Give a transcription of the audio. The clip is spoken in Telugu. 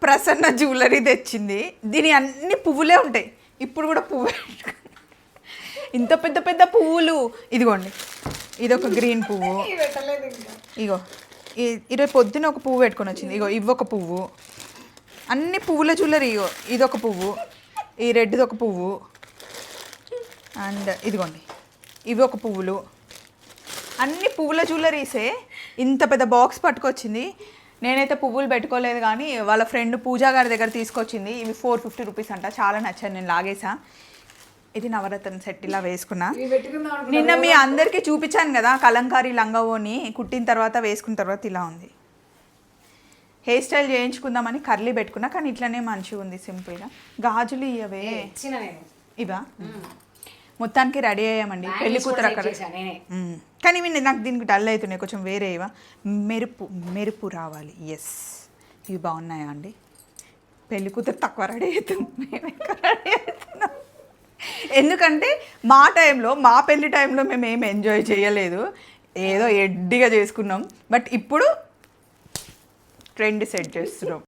ప్రసన్న జ్యువెలరీ తెచ్చింది. దీని అన్ని పువ్వులే ఉంటాయి. ఇప్పుడు కూడా పువ్వు ఇంత పెద్ద పెద్ద పువ్వులు. ఇదిగోండి, ఇదొక గ్రీన్ పువ్వు. ఇగో ఈరోజు పొద్దున ఒక పువ్వు పెట్టుకొని వచ్చింది. ఇగో ఇవొక పువ్వు. అన్ని పువ్వుల జ్యువెలరీ. ఇగో ఇదొక పువ్వు, ఈ రెడ్ది ఒక పువ్వు, అండ్ ఇదిగోండి ఇవి ఒక పువ్వులు. అన్ని పువ్వుల జ్యువెలరీసే. ఇంత పెద్ద బాక్స్ పట్టుకొచ్చింది. నేనైతే పువ్వులు పెట్టుకోలేదు, కానీ వాళ్ళ ఫ్రెండ్ పూజా గారి దగ్గర తీసుకొచ్చింది. ఇవి 450 రూపీస్ అంట. చాలా నచ్చాను, నేను లాగేసా. ఇది నవరత్న సెట్ ఇలా వేసుకున్నా. నిన్న మీ అందరికీ చూపించాను కదా కలంకారీ లంగావోని కుట్టిన తర్వాత వేసుకున్న తర్వాత ఇలా ఉంది. హెయిర్ స్టైల్ చేయించుకుందామని కర్లీ పెట్టుకున్నా, కానీ ఇట్లనే మంచిగా ఉంది సింపుల్గా. గాజులు ఇవే ఇవా. మొత్తానికి రెడీ అయ్యామండి. పెళ్లి కూతురు అక్కడ. కానీ నాకు దీనికి డల్ అవుతున్నాయి కొంచెం. వేరే ఇవా మెరుపు మెరుపు రావాలి. ఎస్, ఇవి బాగున్నాయా అండి? పెళ్లి కూతురు తక్కువ రెడీ అవుతుంది, మేము ఎక్కువ రెడీ అవుతున్నాం. ఎందుకంటే మా టైంలో, మా పెళ్లి టైంలో మేము ఏం ఎంజాయ్ చేయలేదు, ఏదో ఎడ్డిగా చేసుకున్నాం. బట్ ఇప్పుడు ట్రెండ్ సెట్ చేస్తున్నాం.